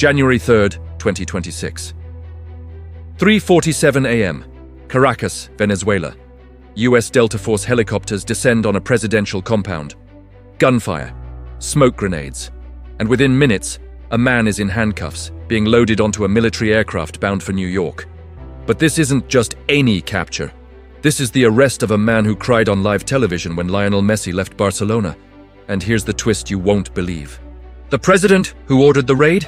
January 3rd, 2026. 3:47 a.m. Caracas, Venezuela. US Delta Force helicopters descend on a presidential compound. Gunfire, smoke grenades, and within minutes, a man is in handcuffs, being loaded onto a military aircraft bound for New York. But this isn't just any capture. This is the arrest of a man who cried on live television when Lionel Messi left Barcelona. And here's the twist you won't believe. The president who ordered the raid?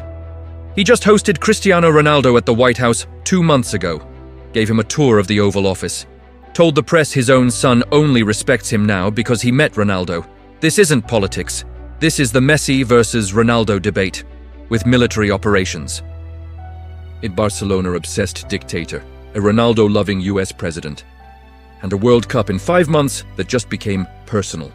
He just hosted Cristiano Ronaldo at the White House 2 months ago, gave him a tour of the Oval Office, told the press his own son only respects him now because he met Ronaldo. This isn't politics. This is the Messi versus Ronaldo debate, with military operations. A Barcelona-obsessed dictator, a Ronaldo-loving US president, and a World Cup in 5 months that just became personal.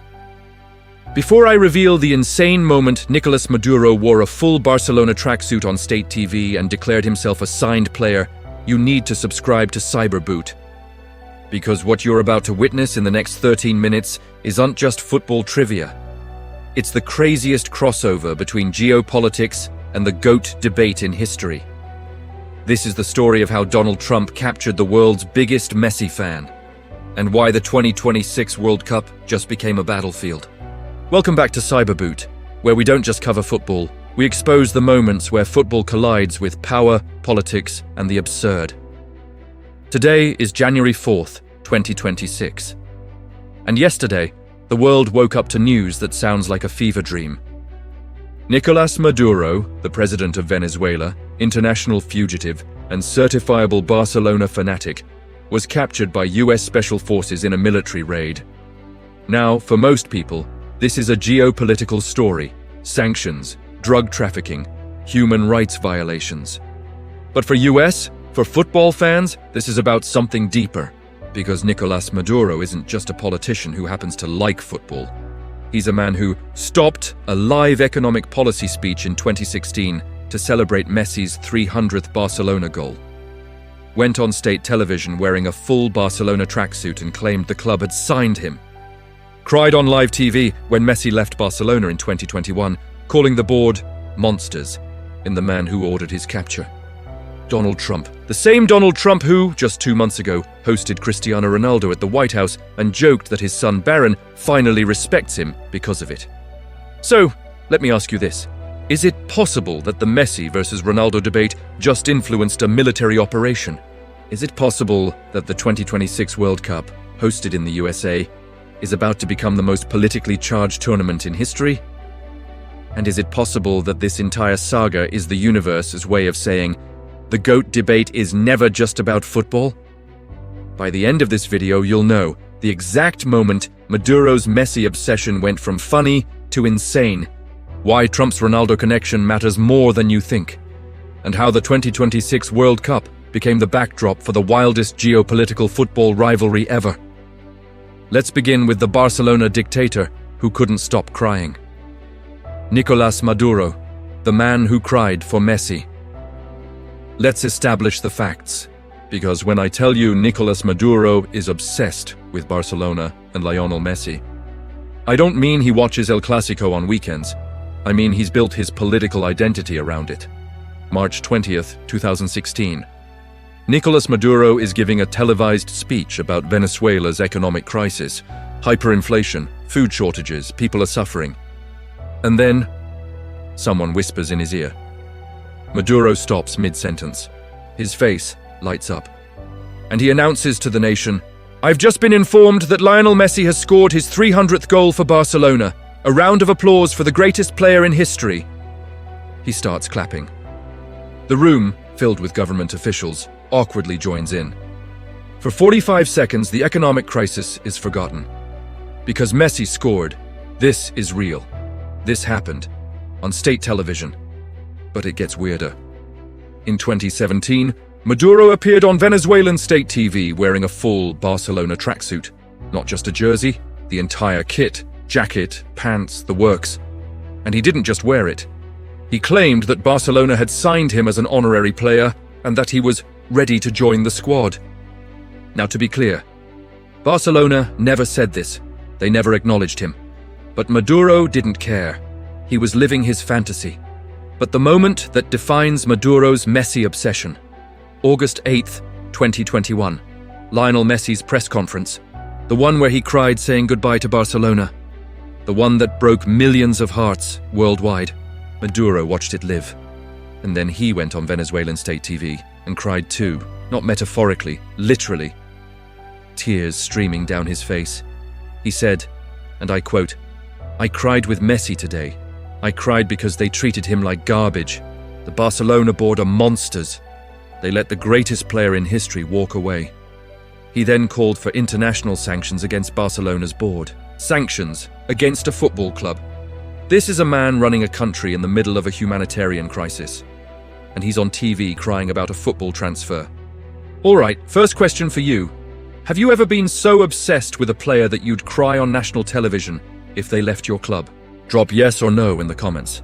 Before I reveal the insane moment Nicolás Maduro wore a full Barcelona tracksuit on state TV and declared himself a signed player, you need to subscribe to Cyberboot. Because what you're about to witness in the next 13 minutes isn't just football trivia. It's the craziest crossover between geopolitics and the GOAT debate in history. This is the story of how Donald Trump captured the world's biggest Messi fan, and why the 2026 World Cup just became a battlefield. Welcome back to Cyberboot, where we don't just cover football, we expose the moments where football collides with power, politics, and the absurd. Today is January 4th, 2026. And yesterday, the world woke up to news that sounds like a fever dream. Nicolás Maduro, the President of Venezuela, international fugitive, and certifiable Barcelona fanatic, was captured by US Special Forces in a military raid. Now, for most people, this is a geopolitical story: sanctions, drug trafficking, human rights violations. But for football fans, this is about something deeper, because Nicolás Maduro isn't just a politician who happens to like football. He's a man who stopped a live economic policy speech in 2016 to celebrate Messi's 300th Barcelona goal, went on state television wearing a full Barcelona tracksuit and claimed the club had signed him, cried on live TV when Messi left Barcelona in 2021, calling the board monsters in the man who ordered his capture. Donald Trump, the same Donald Trump who, just 2 months ago, hosted Cristiano Ronaldo at the White House and joked that his son Barron finally respects him because of it. So, let me ask you this. Is it possible that the Messi versus Ronaldo debate just influenced a military operation? Is it possible that the 2026 World Cup, hosted in the USA, is about to become the most politically charged tournament in history? And is it possible that this entire saga is the universe's way of saying, the GOAT debate is never just about football? By the end of this video, you'll know the exact moment Maduro's Messi obsession went from funny to insane, why Trump's Ronaldo connection matters more than you think, and how the 2026 World Cup became the backdrop for the wildest geopolitical football rivalry ever. Let's begin with the Barcelona dictator who couldn't stop crying. Nicolás Maduro, the man who cried for Messi. Let's establish the facts, because when I tell you Nicolás Maduro is obsessed with Barcelona and Lionel Messi, I don't mean he watches El Clásico on weekends. I mean he's built his political identity around it. March 20th, 2016. Nicolás Maduro is giving a televised speech about Venezuela's economic crisis, hyperinflation, food shortages, people are suffering. And then, someone whispers in his ear. Maduro stops mid-sentence. His face lights up. And he announces to the nation, "I've just been informed that Lionel Messi has scored his 300th goal for Barcelona. A round of applause for the greatest player in history." He starts clapping. The room, filled with government officials, awkwardly joins in. For 45 seconds, the economic crisis is forgotten. Because Messi scored, this is real. This happened on state television. But it gets weirder. In 2017, Maduro appeared on Venezuelan state TV wearing a full Barcelona tracksuit. Not just a jersey, the entire kit, jacket, pants, the works. And he didn't just wear it. He claimed that Barcelona had signed him as an honorary player and that he was ready to join the squad. Now, to be clear, Barcelona never said this. They never acknowledged him. But Maduro didn't care. He was living his fantasy. But the moment that defines Maduro's Messi obsession. August 8th, 2021. Lionel Messi's press conference. The one where he cried saying goodbye to Barcelona. The one that broke millions of hearts worldwide. Maduro watched it live. And then he went on Venezuelan state TV and cried too, not metaphorically, literally. Tears streaming down his face. He said, and I quote, "I cried with Messi today. I cried because they treated him like garbage. The Barcelona board are monsters. They let the greatest player in history walk away." He then called for international sanctions against Barcelona's board. Sanctions against a football club. This is a man running a country in the middle of a humanitarian crisis. And he's on TV crying about a football transfer. All right, first question for you. Have you ever been so obsessed with a player that you'd cry on national television if they left your club? Drop yes or no in the comments.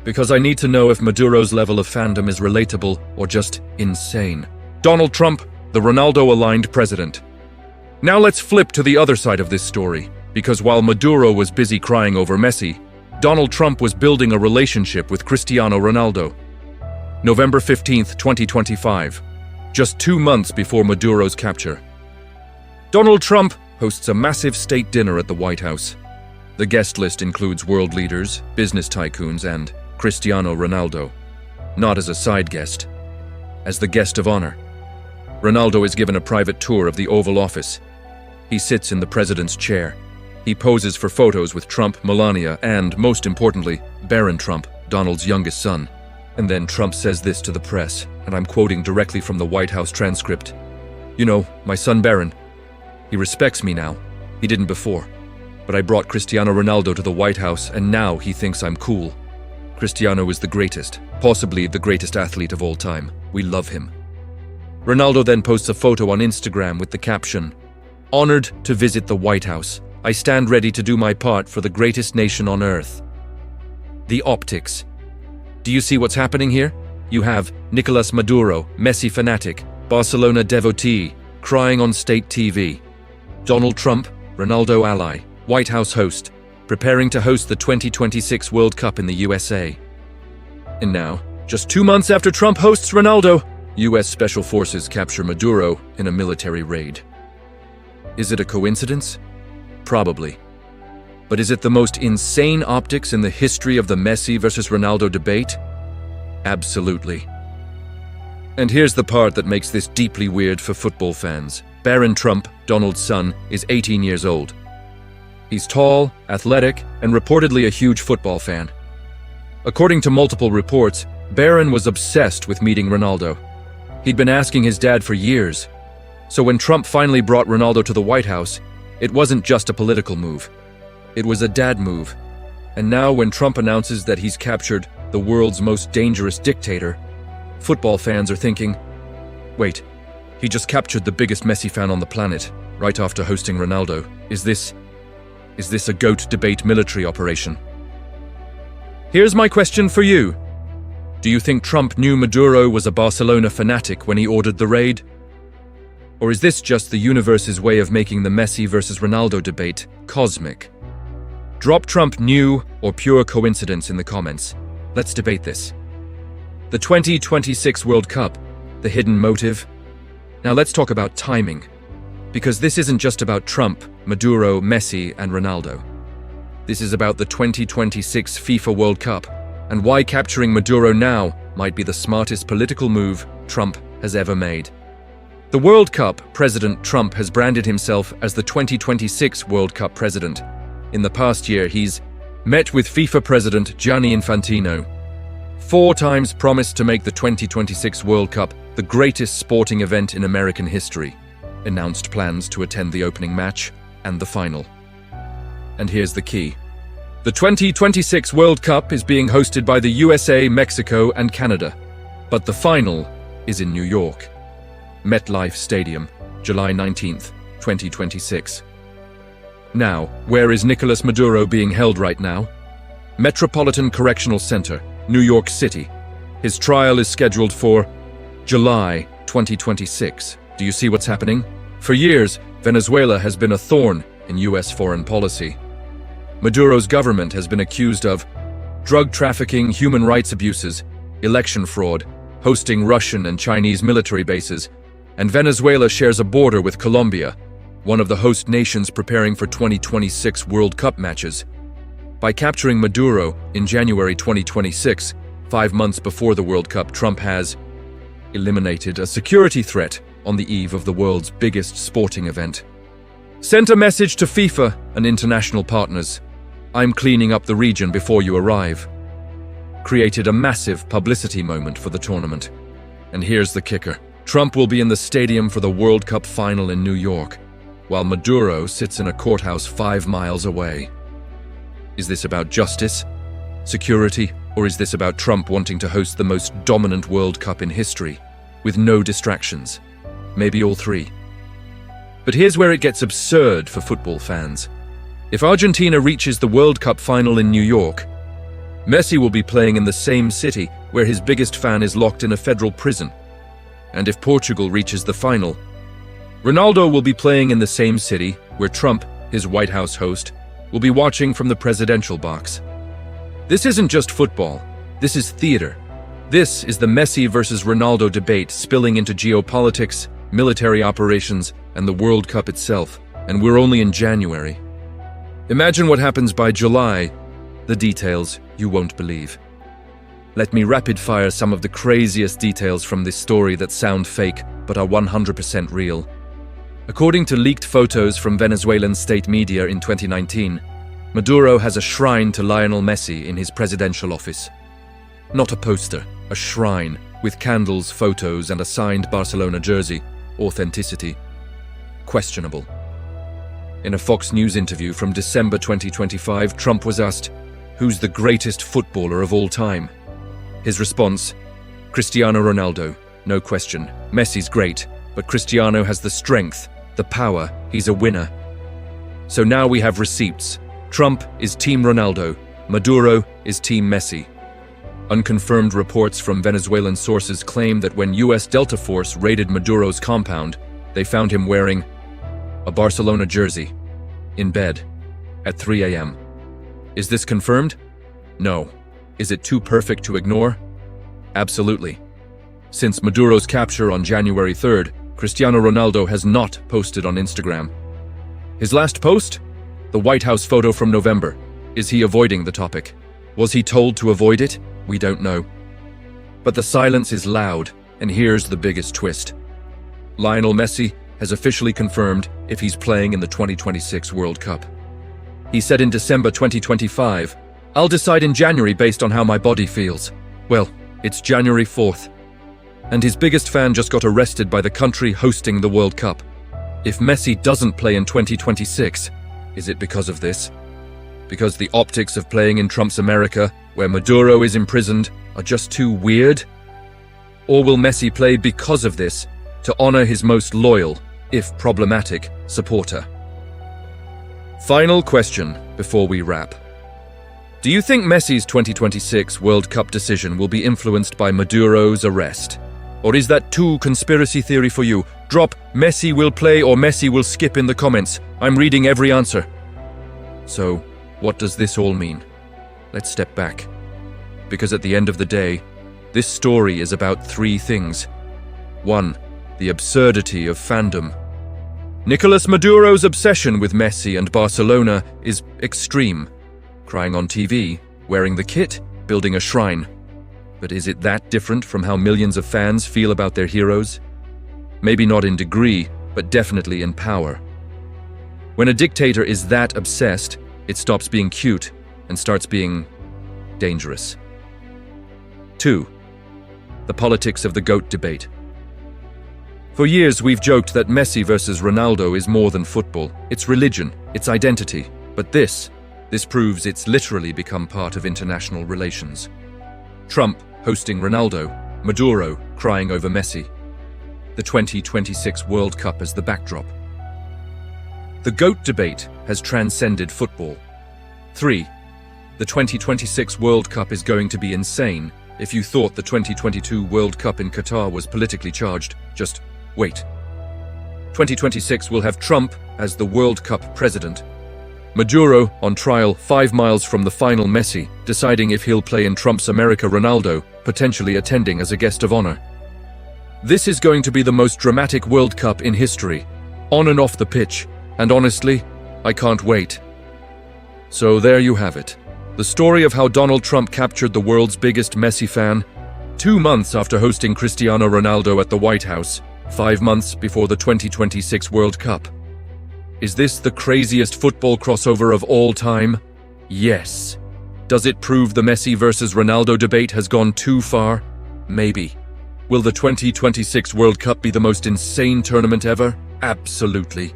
Because I need to know if Maduro's level of fandom is relatable or just insane. Donald Trump, the Ronaldo-aligned president. Now let's flip to the other side of this story, because while Maduro was busy crying over Messi, Donald Trump was building a relationship with Cristiano Ronaldo. November 15th, 2025, just 2 months before Maduro's capture. Donald Trump hosts a massive state dinner at the White House. The guest list includes world leaders, business tycoons, and Cristiano Ronaldo. Not as a side guest, as the guest of honor. Ronaldo is given a private tour of the Oval Office. He sits in the president's chair. He poses for photos with Trump, Melania, and, most importantly, Barron Trump, Donald's youngest son. And then Trump says this to the press, and I'm quoting directly from the White House transcript. "You know, my son Barron, he respects me now. He didn't before. But I brought Cristiano Ronaldo to the White House, and now he thinks I'm cool. Cristiano is the greatest, possibly the greatest athlete of all time. We love him." Ronaldo then posts a photo on Instagram with the caption, "Honored to visit the White House. I stand ready to do my part for the greatest nation on earth." The optics. Do you see what's happening here? You have Nicolás Maduro, Messi fanatic, Barcelona devotee, crying on state TV. Donald Trump, Ronaldo ally, White House host, preparing to host the 2026 World Cup in the USA. And now, just 2 months after Trump hosts Ronaldo, US Special Forces capture Maduro in a military raid. Is it a coincidence? Probably. But is it the most insane optics in the history of the Messi versus Ronaldo debate? Absolutely. And here's the part that makes this deeply weird for football fans. Barron Trump, Donald's son, is 18 years old. He's tall, athletic, and reportedly a huge football fan. According to multiple reports, Barron was obsessed with meeting Ronaldo. He'd been asking his dad for years. So when Trump finally brought Ronaldo to the White House, it wasn't just a political move. It was a dad move. And now when Trump announces that he's captured the world's most dangerous dictator, football fans are thinking, wait, he just captured the biggest Messi fan on the planet, right after hosting Ronaldo. Is this a GOAT debate military operation? Here's my question for you. Do you think Trump knew Maduro was a Barcelona fanatic when he ordered the raid? Or is this just the universe's way of making the Messi versus Ronaldo debate cosmic? Drop Trump knew or pure coincidence in the comments. Let's debate this. The 2026 World Cup, the hidden motive. Now let's talk about timing. Because this isn't just about Trump, Maduro, Messi, and Ronaldo. This is about the 2026 FIFA World Cup, and why capturing Maduro now might be the smartest political move Trump has ever made. The World Cup, President Trump has branded himself as the 2026 World Cup president. In the past year, he's met with FIFA President Gianni Infantino. 4 times promised to make the 2026 World Cup the greatest sporting event in American history. Announced plans to attend the opening match and the final. And here's the key. The 2026 World Cup is being hosted by the USA, Mexico, and Canada. But the final is in New York. MetLife Stadium, July 19th, 2026. Now, where is Nicolás Maduro being held right now? Metropolitan Correctional Center, New York City. His trial is scheduled for July 2026. Do you see what's happening? For years, Venezuela has been a thorn in US foreign policy. Maduro's government has been accused of drug trafficking, human rights abuses, election fraud, hosting Russian and Chinese military bases, and Venezuela shares a border with Colombia, one of the host nations preparing for 2026 World Cup matches. By capturing Maduro in January 2026, 5 months before the World Cup, Trump has eliminated a security threat on the eve of the world's biggest sporting event. Sent a message to FIFA and international partners. I'm cleaning up the region before you arrive. Created a massive publicity moment for the tournament. And here's the kicker. Trump will be in the stadium for the World Cup final in New York, while Maduro sits in a courthouse 5 miles away. Is this about justice, security, or is this about Trump wanting to host the most dominant World Cup in history, with no distractions? Maybe all three. But here's where it gets absurd for football fans. If Argentina reaches the World Cup final in New York, Messi will be playing in the same city where his biggest fan is locked in a federal prison. And if Portugal reaches the final, Ronaldo will be playing in the same city where Trump, his White House host, will be watching from the presidential box. This isn't just football, this is theater. This is the Messi versus Ronaldo debate spilling into geopolitics, military operations, and the World Cup itself, and we're only in January. Imagine what happens by July, the details you won't believe. Let me rapid-fire some of the craziest details from this story that sound fake but are 100% real. According to leaked photos from Venezuelan state media in 2019, Maduro has a shrine to Lionel Messi in his presidential office. Not a poster, a shrine, with candles, photos, and a signed Barcelona jersey. Authenticity questionable. In a Fox News interview from December 2025, Trump was asked, "Who's the greatest footballer of all time?" His response, "Cristiano Ronaldo, no question. Messi's great, but Cristiano has the strength, the power, he's a winner." So now we have receipts. Trump is Team Ronaldo, Maduro is Team Messi. Unconfirmed reports from Venezuelan sources claim that when US Delta Force raided Maduro's compound, they found him wearing a Barcelona jersey, in bed, at 3 a.m. Is this confirmed? No. Is it too perfect to ignore? Absolutely. Since Maduro's capture on January 3rd, Cristiano Ronaldo has not posted on Instagram. His last post? The White House photo from November. Is he avoiding the topic? Was he told to avoid it? We don't know. But the silence is loud, and here's the biggest twist. Lionel Messi has officially confirmed if he's playing in the 2026 World Cup. He said in December 2025, "I'll decide in January based on how my body feels." Well, it's January 4th. And his biggest fan just got arrested by the country hosting the World Cup. If Messi doesn't play in 2026, is it because of this? Because the optics of playing in Trump's America, where Maduro is imprisoned, are just too weird? Or will Messi play because of this, to honor his most loyal, if problematic, supporter? Final question before we wrap. Do you think Messi's 2026 World Cup decision will be influenced by Maduro's arrest? Or is that too conspiracy theory for you? Drop "Messi will play" or "Messi will skip" in the comments. I'm reading every answer. So, what does this all mean? Let's step back. Because at the end of the day, this story is about 3 things. 1. The absurdity of fandom. Nicolás Maduro's obsession with Messi and Barcelona is extreme. Crying on TV, wearing the kit, building a shrine. But is it that different from how millions of fans feel about their heroes? Maybe not in degree, but definitely in power. When a dictator is that obsessed, it stops being cute and starts being dangerous. 2. The politics of the GOAT debate. For years, we've joked that Messi versus Ronaldo is more than football. It's religion, it's identity. But this proves it's literally become part of international relations. Trump hosting Ronaldo, Maduro crying over Messi. The 2026 World Cup as the backdrop. The GOAT debate has transcended football. 3. The 2026 World Cup is going to be insane. If you thought the 2022 World Cup in Qatar was politically charged, just wait. 2026 will have Trump as the World Cup president. Maduro, on trial 5 miles from the final. Messi, deciding if he'll play in Trump's America. Ronaldo, potentially attending as a guest of honor. This is going to be the most dramatic World Cup in history, on and off the pitch, and honestly, I can't wait. So there you have it. The story of how Donald Trump captured the world's biggest Messi fan, 2 months after hosting Cristiano Ronaldo at the White House, 5 months before the 2026 World Cup. Is this the craziest football crossover of all time? Yes. Does it prove the Messi versus Ronaldo debate has gone too far? Maybe. Will the 2026 World Cup be the most insane tournament ever? Absolutely.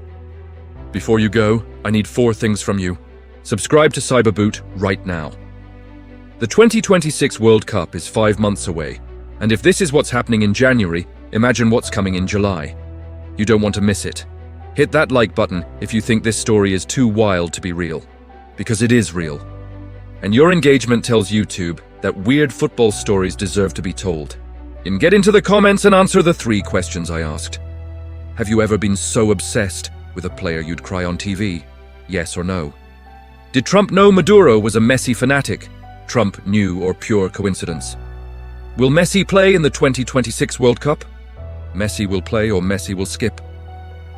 Before you go, I need 4 things from you. Subscribe to Cyberboot right now. The 2026 World Cup is 5 months away, and if this is what's happening in January, imagine what's coming in July. You don't want to miss it. Hit that like button if you think this story is too wild to be real, because it is real. And your engagement tells YouTube that weird football stories deserve to be told. And get into the comments and answer the 3 questions I asked. Have you ever been so obsessed with a player you'd cry on TV? Yes or no? Did Trump know Maduro was a Messi fanatic? Trump knew or pure coincidence? Will Messi play in the 2026 World Cup? Messi will play or Messi will skip?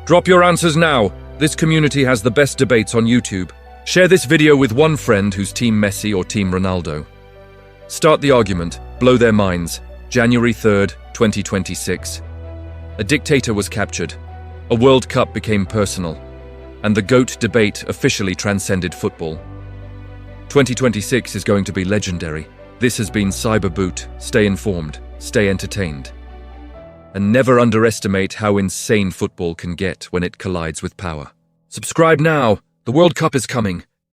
Drop your answers now. This community has the best debates on YouTube. Share this video with one friend who's Team Messi or Team Ronaldo. Start the argument. Blow their minds. January 3rd, 2026. A dictator was captured. A World Cup became personal. And the GOAT debate officially transcended football. 2026 is going to be legendary. This has been Cyberboot. Stay informed, stay entertained. And never underestimate how insane football can get when it collides with power. Subscribe now. The World Cup is coming.